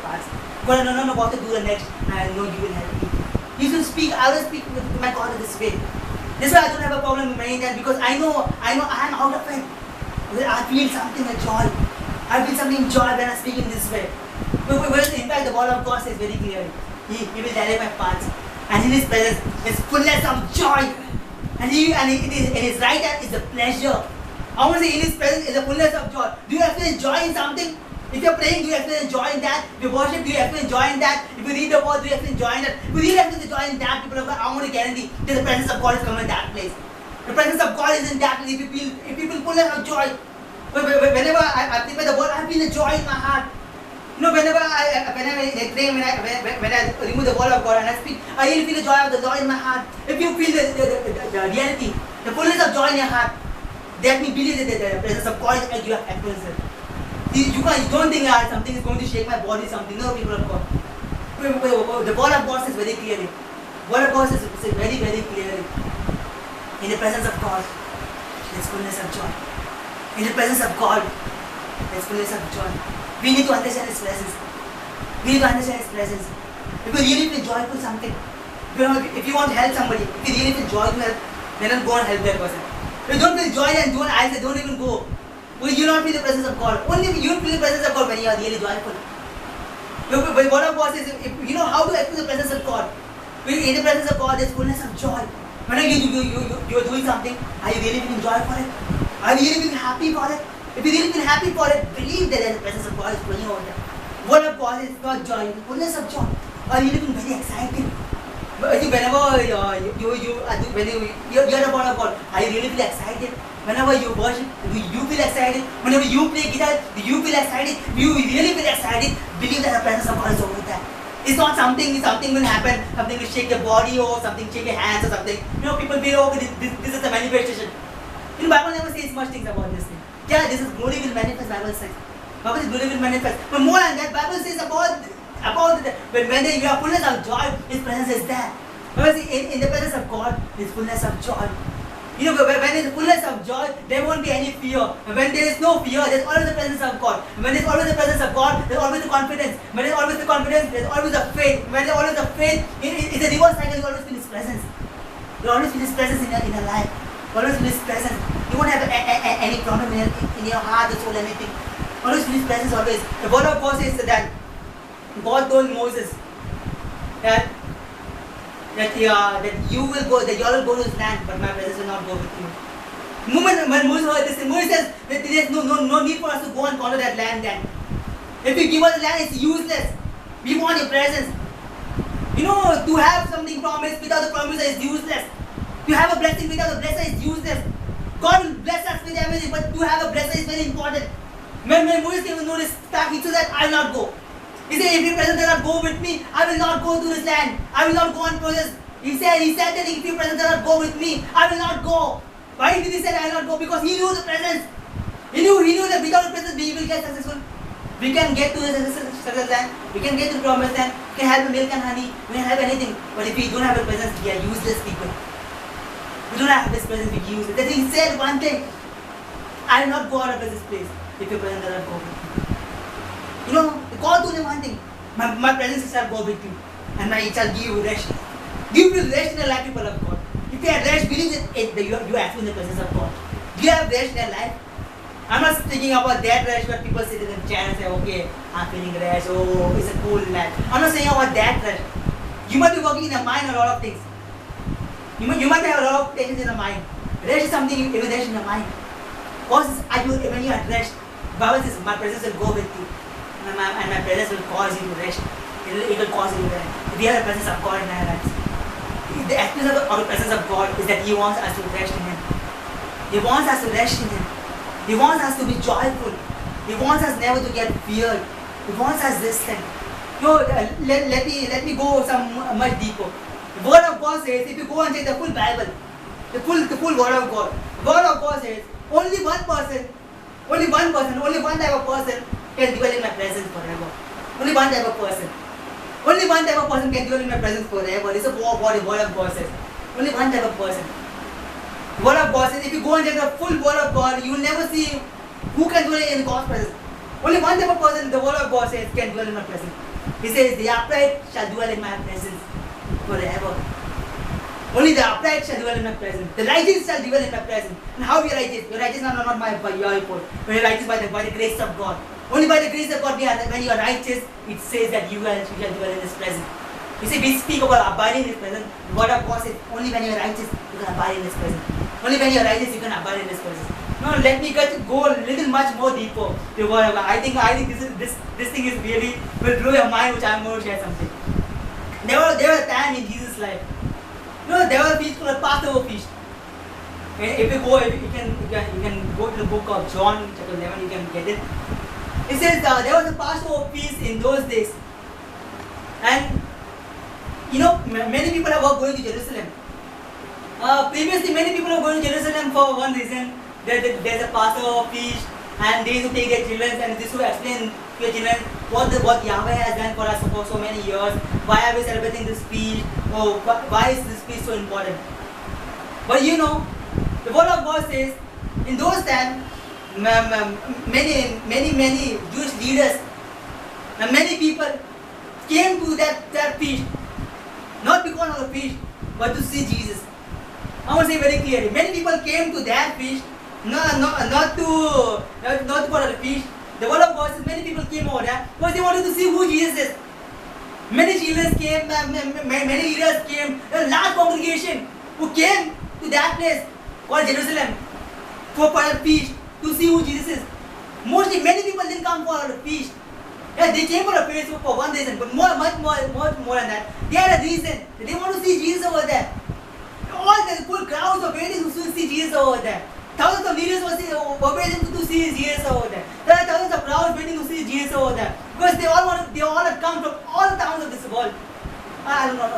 parts. God, I don't know what to do the next, and I know you will help me. You should speak, I will speak to my God in this way. This is why I don't have a problem with many times, because I know I am out of it. I feel something like joy. I feel something joy when I speak in this way. But in fact, the word of God says very clearly, He will direct my paths, and in His presence is fullness of joy, and in His right hand is the pleasure. I want to say in His presence is the fullness of joy. Do you experience joy in something? If you're praying, do you experience joy in that? If you worship, do you experience joy in that? If you read the word, do you experience joy in that? If you really experience joy in that, people of God, I want to guarantee that the presence of God is coming in that place. The presence of God is in that place. If you feel fullness of joy, whenever I prepare the word, I feel the joy in my heart. You know, whenever I pray, when I remove the word of God and I speak, I really feel the joy of the Lord in my heart. If you feel the reality, the fullness of joy in your heart, that means believe that the presence of God is at your atmosphere. You don't think something is going to shake my body, something. No, people of God. The word of God says very clearly. The word of God says very, very clearly. In the presence of God, there's fullness of joy. In the presence of God, there's fullness of joy. We need to understand His presence. We need to understand His presence. If you really feel joyful something, if you want to help somebody, if you really feel joy to help, then go and help that person. If you don't feel joy and I say don't even go. Well, you don't feel the presence of God. Only you feel the presence of God when you are really joyful. But what of God says, if you know how to experience the presence of God. In the presence of God, there's fullness of joy. Whenever you're doing something, are you really feeling joy for it? Are you really feeling happy for it? If you really feel happy for it, believe that the presence of God is flowing over there. What of God is not joy, fullness of joy. Are you feeling very excited? Whenever you're a part of God, are you really feel excited? Whenever you worship, do you feel excited? Whenever you play guitar, do you feel excited? Do you really feel excited? Believe that the presence of God is over there. It's not something will happen, something will shake your body or something shake your hands or something. You know, people feel, okay, this is the manifestation. You know, Bible never says much things about this thing. Yeah, this is glory will manifest, Bible says. Bible says glory will manifest. But more than that, Bible says about when you have fullness of joy, His presence is there. Because in the presence of God, there's fullness of joy. You know, when there's fullness of joy, there won't be any fear. When there is no fear, there's always the presence of God. When there's always the presence of God, there's always the confidence. When there's always the confidence, there's always the faith. When there's always the faith, it's a reverse cycle, you always feel His presence. You always feel His presence in your life. You always feel His presence. You won't have any problem in your heart, or soul, anything. You always feel His presence always. The word of God says that God told Moses that you will go, that you all will go to this land, but my presence will not go with you. When Moses heard this, Moses says that there is no need for us to go and conquer that land then. If you give us the land, it's useless. We want your presence. You know, to have something promised without the promise is useless. To have a blessing without a blessing is useless. God will bless us with everything, but to have a blessing is very important. When Moses came to know this fact, he said that I will not go. He said, if your presence does not go with me, I will not go to this land. I will not go and process. He said that if your presence does not go with me, I will not go. Why did he say I will not go? Because he knew the presence. He knew that without the presence we will get successful. We can get to the success land. We can get to the promised land. We can have milk and honey. We can have anything. But if we don't have a presence, we are useless people. We don't have this presence, we are useless. That he said one thing. I will not go out of this place if your presence does not go with me. You know, God told him one thing. My presence shall go with you. And it shall give you rest. Give you rest in your life, people of God. If you have rest, believe that you are actually in the presence of God. Do you have rest in your life? I'm not thinking about that rest where people sit in the chair and say, okay, I'm feeling rest, oh, it's a cool life. I'm not saying about that rest. You might be working in your mind a lot of things. You might have a lot of things in your mind. Rest is something you rest in your mind. When you are at rest, the Bible says, my presence will go with you. And my presence will cause you to rest. It will cause you to rest. We have the presence of God in our lives. The experience of the presence of God is that He wants us to rest in Him. He wants us to rest in Him. He wants us to be joyful. He wants us never to get feared. He wants us this thing. Let me go much deeper. The Word of God says, if you go and take the full Bible, the full Word of God, the Word of God says, only one type of person can dwell in my presence forever. Only one type of person. Only one type of person can dwell in my presence forever. This is what the Word of God says. Only one type of person. The Word of God says, if you go and take the full Word of God, you will never see who can dwell in God's presence. Only one type of person the word of God says can dwell in my presence. He says, the upright shall dwell in my presence forever. Only the upright shall dwell in my presence. The righteous shall dwell in my presence. And how we are righteous? We are righteous not by your effort. We are righteous by the grace of God. Only by the grace of God, when you are righteous, it says that you shall dwell in His presence. You see, we speak about abiding in His presence. The word of God says, only when you are righteous, you can abide in His presence. Only when you are righteous, you can abide in His presence. No, let me go a little much more deeper. The word of God. I think this thing is really will blow your mind, which I'm going to share something. There was a time in Jesus' life. There was a feast called a Passover feast. If you can go to the book of John, chapter 11, you can get it. It says there was a Passover feast in those days. And many people were going to Jerusalem. Previously, many people were going to Jerusalem for one reason. There's a Passover feast, and they used to take their children, and this will explain to your children what Yahweh has done for us for so many years. Why are we celebrating this feast? Or why is this feast so important? But the word of God says, in those times, many Jewish leaders and many people came to that feast, not because of the feast, but to see Jesus. I want to say very clearly, many people came to that feast, not to for the feast. The word of God says many people came over there because they wanted to see who Jesus is. Many leaders came, a large congregation who came to that place called Jerusalem for a feast to see who Jesus is. Many people didn't come for a feast. Yeah, they came for a feast for one reason, but much more than that. They had a reason. They want to see Jesus over there. All the full crowds were waiting to see Jesus over there. Thousands of leaders were waiting to see Jesus over there. There are thousands of crowds waiting to see Jesus over there because they all had come from all towns of this world. I don't know.